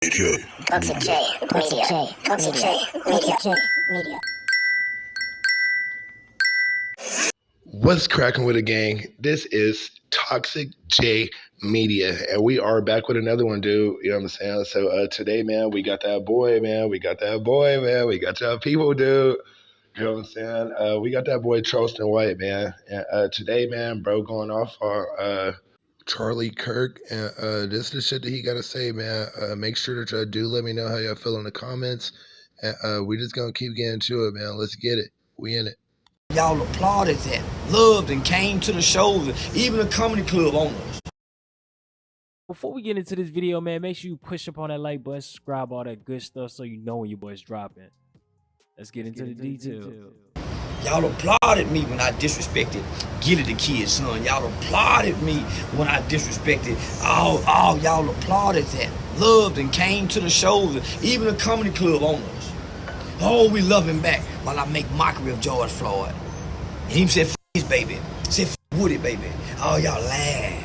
Toxic J Media. Toxic J Media. What's cracking with the gang? This is Toxic J Media, and we are back with another one, dude. You know what I'm saying? So today, man, we got that boy, man. We got y'all people, dude. You know what I'm saying? We got that boy Charleston White, man. And today, man, bro, going off our Charlie Kirk, and this is the shit that he got to say, man. Make sure that y'all do let me know how y'all feel in the comments, and we just gonna keep getting to it, man. Let's get it. We in it. Y'all applauded that, loved and came to the shows, even the comedy club owners. Before we get into this video, man, make sure you push up on that like button, subscribe, all that good stuff so you know when your boy's dropping. Let's get into the details. Y'all applauded me when I disrespected Gilly the Kid, son. Y'all applauded me when I disrespected all y'all applauded that, loved and came to the shows, even the comedy club owners. Oh, we love him back while I make mockery of George Floyd. And he said, "F his baby." Said, "F Woody, baby." Oh, y'all laugh.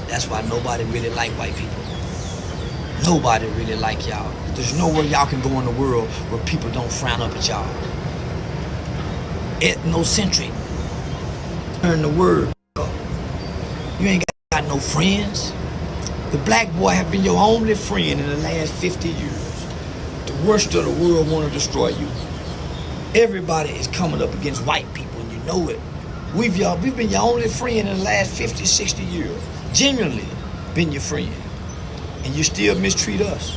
That's why nobody really like white people. Nobody really like y'all. There's nowhere y'all can go in the world where people don't frown up at y'all. Ethnocentric. Learn the word. You ain't got no friends. The black boy have been your only friend in the last 50 years. The worst of the world want to destroy you. Everybody is coming up against white people, and you know it. We've been your only friend in the last 50, 60 years. Genuinely been your friend. And you still mistreat us.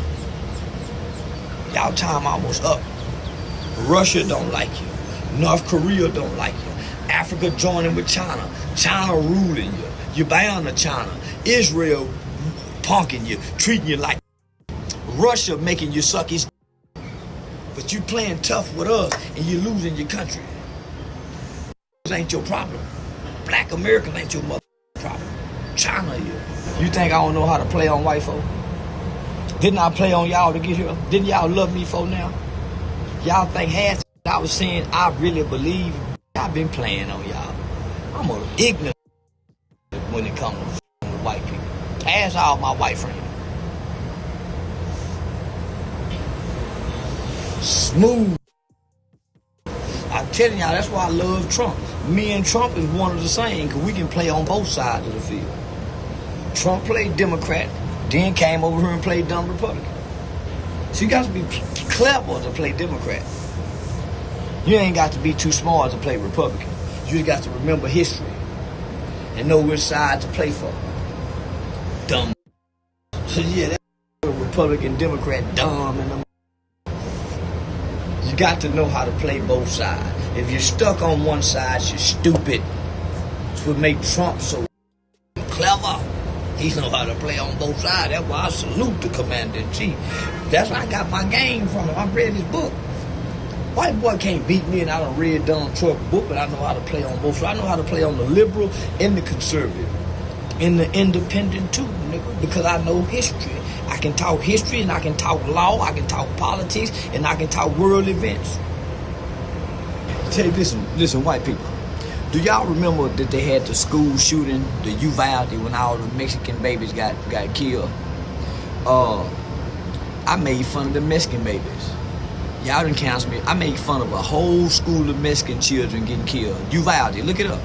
Y'all time almost up. Russia don't like you. North Korea don't like you. Africa joining with China. China ruling you. You're bound to China. Israel punking you, treating you like Russia, making you suck his. But you playing tough with us and you losing your country. This ain't your problem. Black Americans ain't your mother problem. China is. You think I don't know how to play on white folk? Didn't I play on y'all to get here? Didn't y'all love me for now? Y'all think half I was saying I really believe? I've been playing on y'all. I'm a ignorant when it comes to white people. Ask all my white friends. Smooth. I'm telling y'all, that's why I love Trump. Me and Trump is one of the same, because we can play on both sides of the field. Trump played Democrat, then came over here and played dumb Republican. So you got to be clever to play Democrat. You ain't got to be too smart to play Republican. You just got to remember history and know which side to play for. Dumb. So yeah, that Republican, Democrat, dumb, and you got to know how to play both sides. If you're stuck on one side, you're stupid. That's what makes Trump so clever. He know how to play on both sides. That's why I salute the commander-in-chief. That's where I got my game from him. I read his book. White boy can't beat me, and I done read Donald Trump's book, but I know how to play on both sides. I know how to play on the liberal and the conservative. And the independent too, nigga, because I know history. I can talk history, and I can talk law, I can talk politics, and I can talk world events. Tell you, listen, white people. Do y'all remember that they had the school shooting, the Uvalde, when all the Mexican babies got killed? I made fun of the Mexican babies. Y'all didn't cancel me. I made fun of a whole school of Mexican children getting killed. Uvalde, look it up.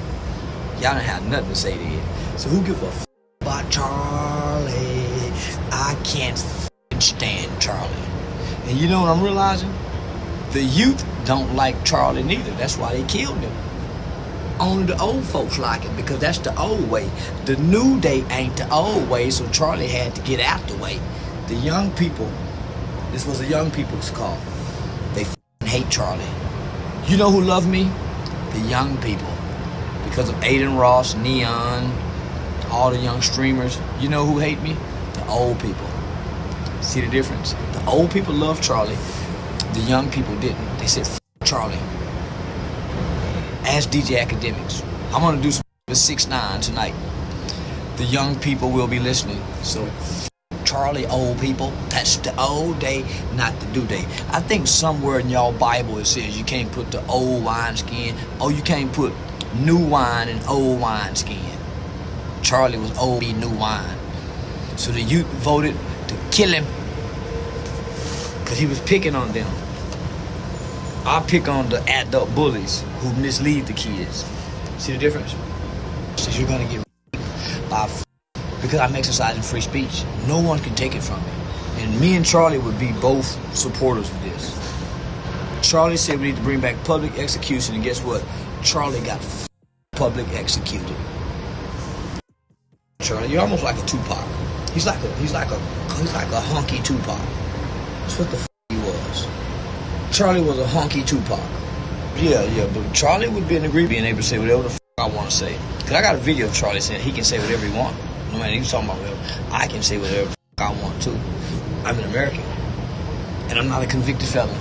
Y'all didn't have nothing to say to it. So who give a f about Charlie? I can't stand Charlie. And you know what I'm realizing? The youth don't like Charlie neither. That's why they killed him. Only the old folks like it, because that's the old way. The new day ain't the old way, so Charlie had to get out the way. The young people, this was a young people's call. They hate Charlie. You know who love me? The young people. Because of Aiden Ross, Neon, all the young streamers. You know who hate me? The old people. See the difference? The old people love Charlie. The young people didn't. They said, F Charlie. Ask DJ Academics. I'm gonna do some with 6ix9ine tonight. The young people will be listening. So Charlie, old people, that's the old day, not the new day. I think somewhere in y'all Bible it says you can't put the old wineskin, or you can't put new wine in old wineskin. Charlie was old, new wine. So the youth voted to kill him because he was picking on them. I pick on the adult bullies who mislead the kids. See the difference? So you're gonna get by because I'm exercising free speech. No one can take it from me. And me and Charlie would be both supporters of this. Charlie said we need to bring back public execution, and guess what? Charlie got public executed. Charlie, you're almost like a Tupac. He's like a honky Tupac. That's what the he was. Charlie was a honky Tupac. Yeah, but Charlie would be in agreement being able to say whatever the I want to say. Cause I got a video of Charlie saying he can say whatever he wants. No matter he was talking about whatever. I can say whatever I want to. I'm an American. And I'm not a convicted felon.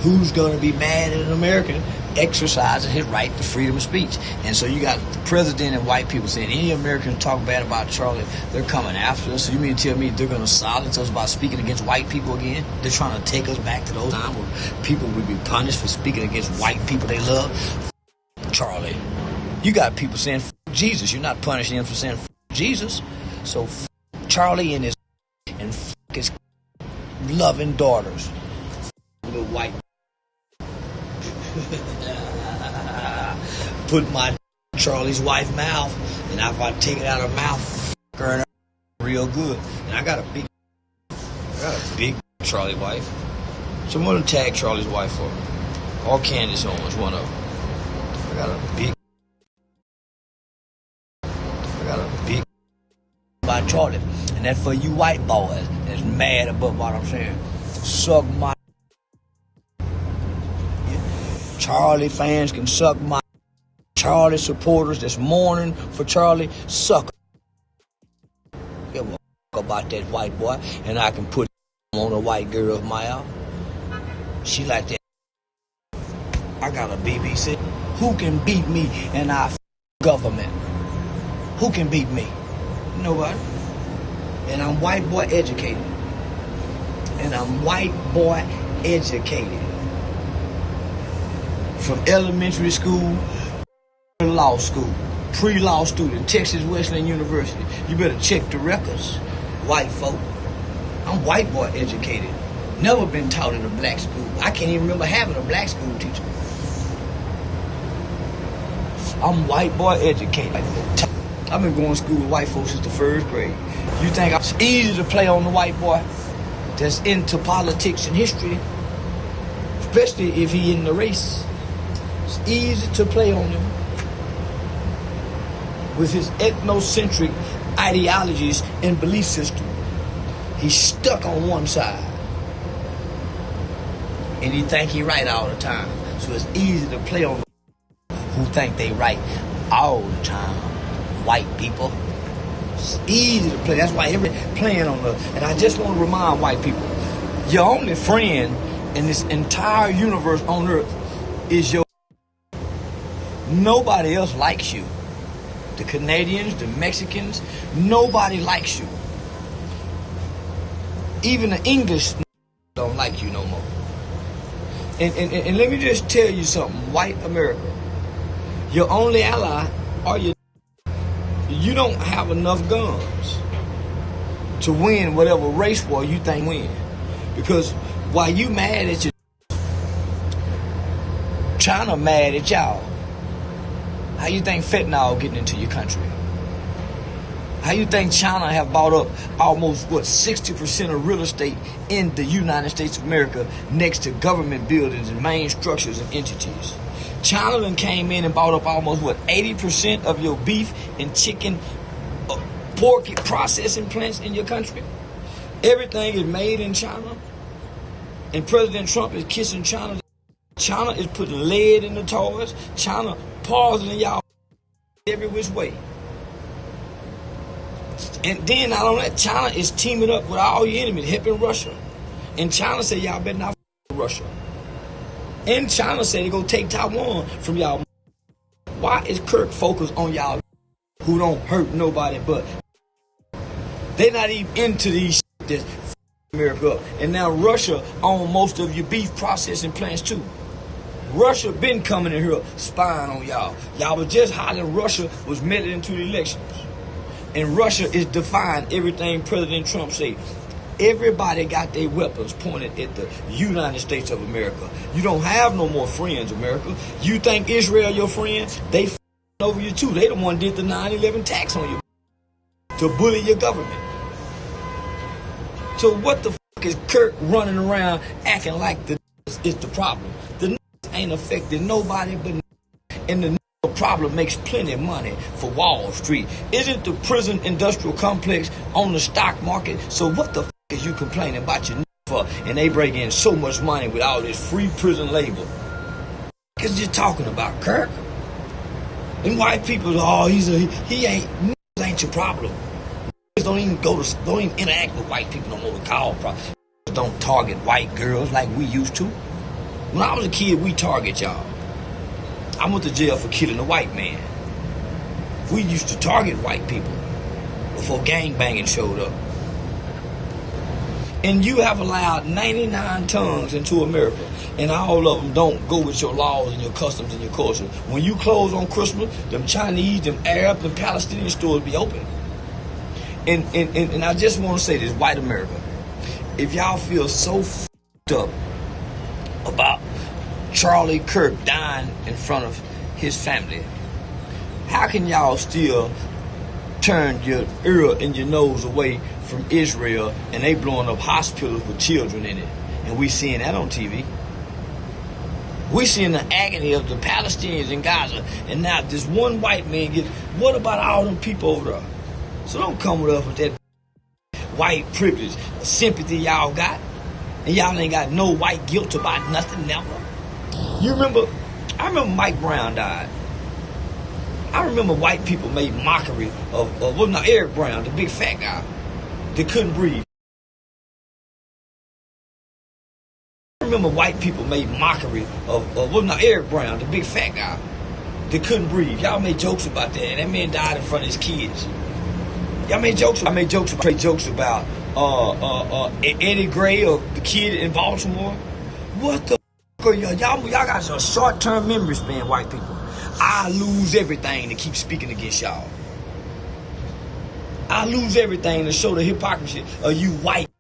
Who's gonna be mad at an American exercising his right to freedom of speech? And so you got the president and white people saying any Americans talk bad about Charlie, they're coming after us. So you mean to tell me they're gonna silence us by speaking against white people again? They're trying to take us back to those times where people would be punished for speaking against white people they love? Charlie, you got people saying Jesus. You're not punishing them for saying Jesus. So Charlie and his loving daughters, little white. Put my Charlie's wife's mouth, and if I take it out of her mouth, her real good. And I got a big Charlie wife. Someone tag Charlie's wife for me. Or Candace Owens, one of them. I got a big by Charlie. And that's for you white boys that's mad about what I'm saying. Suck my Charlie fans can suck my Charlie supporters that's mourning for Charlie, suck. Give a about that white boy, and I can put on a white girl's mouth. She like that. I got a BBC. Who can beat me in our government? Who can beat me? Nobody. And I'm white boy educated. From elementary school to law school. Pre-law student, Texas Wesleyan University. You better check the records, white folk. I'm white boy educated. Never been taught in a black school. I can't even remember having a black school teacher. I'm white boy educated. I've been going to school with white folks since the first grade. You think it's easy to play on the white boy that's into politics and history, especially if he in the race? It's easy to play on him with his ethnocentric ideologies and belief system. He's stuck on one side, and he think he right all the time. So it's easy to play on who think they right all the time. White people. It's easy to play. That's why everybody playing on the. And I just want to remind white people, your only friend in this entire universe on earth is your. Nobody else likes you. The Canadians, the Mexicans, nobody likes you. Even the English don't like you no more. And let me just tell you something, white America, your only ally are you don't have enough guns to win whatever race war you think win. Because while you mad at your China mad at y'all, how you think fentanyl getting into your country? How you think China have bought up almost, 60% of real estate in the United States of America next to government buildings and main structures and entities? China then came in and bought up almost, 80% of your beef and chicken, pork processing plants in your country? Everything is made in China. And President Trump is kissing China. China is putting lead in the toys. China poisoning y'all every which way. And then not only that, China is teaming up with all your enemies, helping Russia. And China said y'all better not with Russia. And China said they're going to take Taiwan from y'all. Why is Kirk focused on y'all who don't hurt nobody but? They're not even into these that America up. And now Russia owns most of your beef processing plants too. Russia been coming in here spying on y'all. Y'all was just hollering Russia was meddling into the elections. And Russia is defying everything President Trump said. Everybody got their weapons pointed at the United States of America. You don't have no more friends, America. You think Israel your friend? They over you too. They the one did the 9/11 tax on you to bully your government. So what the is Kirk running around acting like the is the problem? The ain't affecting nobody but and the problem makes plenty of money for Wall Street. Isn't the prison industrial complex on the stock market? So what the is you complaining about your for? And they bring in so much money with all this free prison labor. Because you're talking about Kirk. And white people, oh, he ain't your problem. Don't even interact with white people no more to call problems. Don't target white girls like we used to. When I was a kid, we target y'all. I went to jail for killing a white man. We used to target white people before gangbanging showed up. And you have allowed 99 tongues into America, and all of them don't go with your laws and your customs and your culture. When you close on Christmas, them Chinese, them Arab, them Palestinian stores be open. And I just want to say this, white America, if y'all feel so f***ed up about Charlie Kirk dying in front of his family, how can y'all still turn your ear and your nose away from Israel and they blowing up hospitals with children in it? And we seeing that on TV. We seeing the agony of the Palestinians in Gaza, and now this one white man gets, what about all them people over there? So don't come with us with that white privilege, sympathy y'all got, and y'all ain't got no white guilt about nothing, never. I remember Mike Brown died. I remember white people made mockery of Eric Brown, the big fat guy that couldn't breathe. I remember white people made mockery of Eric Brown, the big fat guy that couldn't breathe. Y'all made jokes about that, and that man died in front of his kids. Y'all made jokes. I made jokes about Eddie Gray or the kid in Baltimore. What the f*** are y'all? Y'all got a short-term memory span, white people. I lose everything to keep speaking against y'all. I lose everything to show the hypocrisy of you white.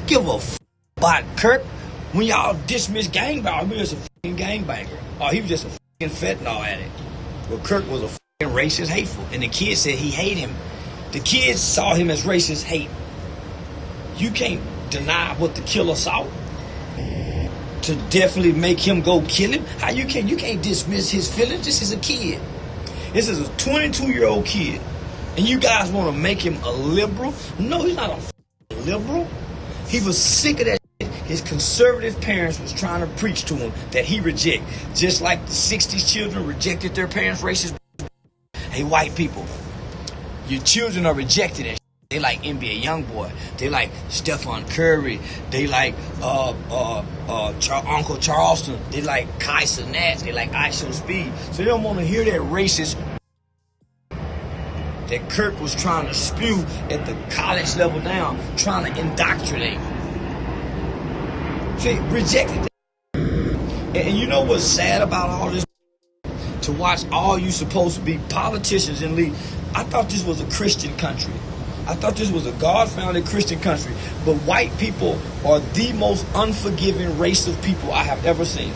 Give a f*** about Kirk when y'all dismiss gangbanger. He was just a f***ing gangbanger. Oh, he was just a f***ing fentanyl addict. Well, Kirk was a f***ing racist, hateful. And the kids said he hated him. The kids saw him as racist hate. You can't deny what the killer saw to definitely make him go kill him. How you can't dismiss his feelings. This is a kid. This is a 22-year-old kid. And you guys want to make him a liberal? No, he's not a liberal. He was sick of that shit. His conservative parents was trying to preach to him that he reject. Just like the 60s children rejected their parents' racist. Hey, white people, your children are rejected that shit. They like NBA Youngboy. They like Stephen Curry. They like Uncle Charleston. They like Kaiser Nats. They like ISO Speed. So they don't want to hear that racist that Kirk was trying to spew at the college level down, trying to indoctrinate. See, rejected that. And you know what's sad about all this? To watch all you supposed to be politicians and lead. I thought this was a Christian country. I thought this was a God-founded Christian country. But white people are the most unforgiving race of people I have ever seen.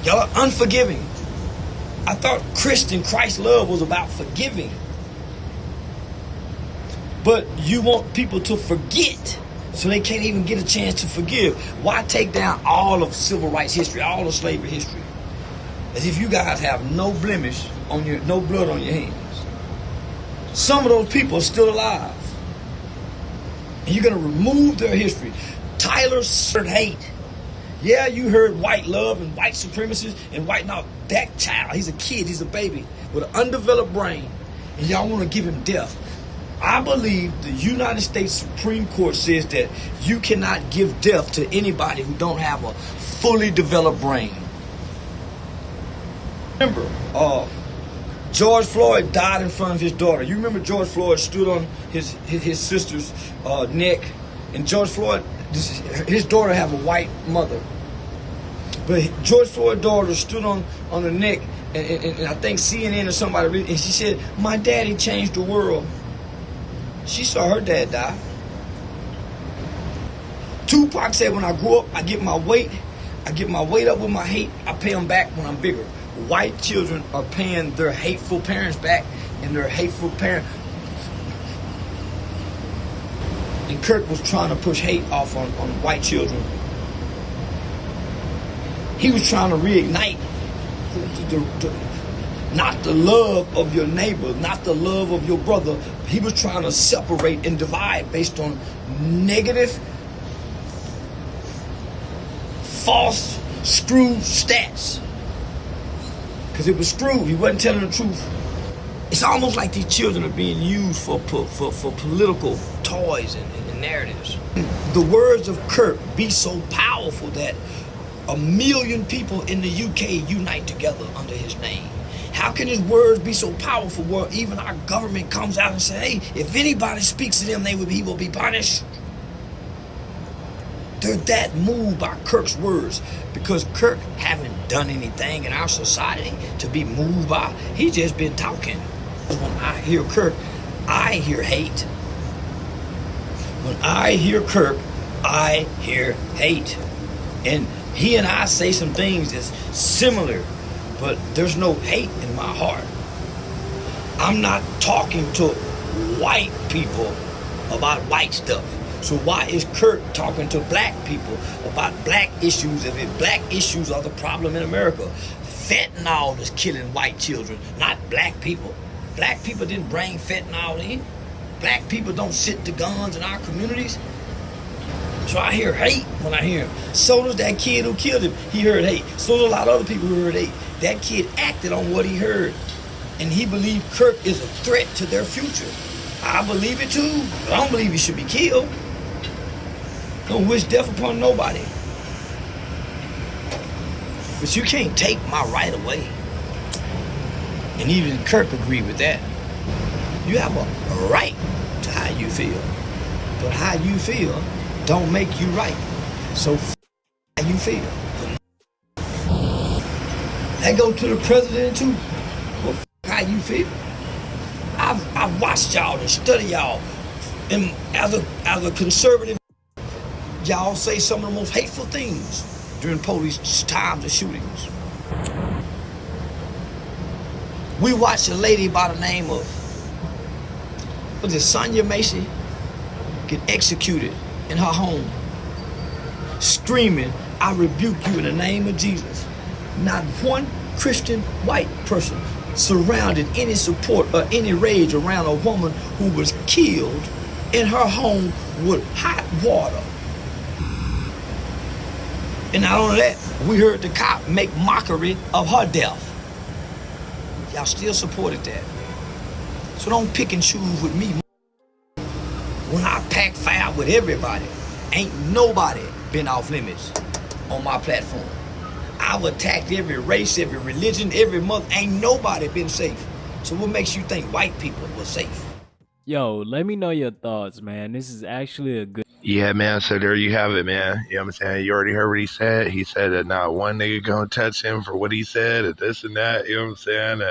Y'all are unforgiving. I thought Christ love was about forgiving. But you want people to forget, so they can't even get a chance to forgive. Why take down all of civil rights history, all of slavery history? As if you guys have no blemish on no blood on your hands. Some of those people are still alive. And you're going to remove their history. Tyler hate. Yeah, you heard white love and white supremacists and white, now that child, he's a kid, he's a baby with an undeveloped brain. And y'all want to give him death. I believe the United States Supreme Court says that you cannot give death to anybody who don't have a fully developed brain. Remember, George Floyd died in front of his daughter. You remember George Floyd stood on his sister's neck, and George Floyd, his daughter have a white mother. But George Floyd's daughter stood on the neck and I think CNN or somebody, and she said, my daddy changed the world. She saw her dad die. Tupac said, when I grow up, I get my weight up with my hate, I pay them back when I'm bigger. White children are paying their hateful parents back, and their hateful parent. And Kirk was trying to push hate off on white children. He was trying to reignite not the love of your neighbor, not the love of your brother. He was trying to separate and divide based on negative, false, screwed stats. Because it was screwed. He wasn't telling the truth. It's almost like these children are being used for political toys and narratives. The words of Kirk be so powerful that 1 million people in the UK unite together under his name. How can his words be so powerful where even our government comes out and says, hey, if anybody speaks to them, he will be punished? They're that moved by Kirk's words because Kirk haven't done anything in our society to be moved by. He's just been talking. When I hear Kirk, I hear hate. When I hear Kirk, I hear hate. And he and I say some things that's similar, but there's no hate in my heart. I'm not talking to white people about white stuff. So why is Kirk talking to black people about black issues if black issues are the problem in America? Fentanyl is killing white children, not black people. Black people didn't bring fentanyl in. Black people don't sit to guns in our communities. So I hear hate when I hear him. So does that kid who killed him. He heard hate. So do a lot of other people who heard hate. That kid acted on what he heard. And he believed Kirk is a threat to their future. I believe it too. But I don't believe he should be killed. Don't wish death upon nobody. But you can't take my right away. And even Kirk agreed with that. You have a right to how you feel. But how you feel don't make you right. So how you feel. That go to the president too. Well, how you feel. I've watched y'all and studied y'all. And as a conservative, y'all say some of the most hateful things during police times of shootings. We watched a lady by the name of, was it Sonia Macy, get executed in her home, screaming, I rebuke you in the name of Jesus. Not one Christian white person surrounded any support or any rage around a woman who was killed in her home with hot water. And not only that, we heard the cop make mockery of her death. Y'all still supported that. So don't pick and choose with me. When I pack fire with everybody, ain't nobody been off limits on my platform. I've attacked every race, every religion, every mother. Ain't nobody been safe. So what makes you think white people were safe? Yo, let me know your thoughts, man. This is actually a good. Yeah, man. So there you have it, man. You know what I'm saying? You already heard what he said. He said that not one nigga gonna touch him for what he said, and this and that. You know what I'm saying?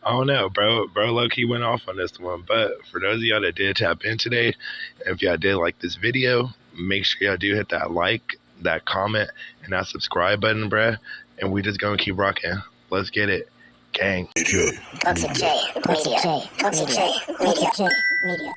I don't know, bro. Bro, low-key went off on this one. But for those of y'all that did tap in today, if y'all did like this video, make sure y'all do hit that like, that comment, and that subscribe button, bruh. And we just gonna keep rocking. Let's get it. Gang. Toxic J Media. Toxic J Media.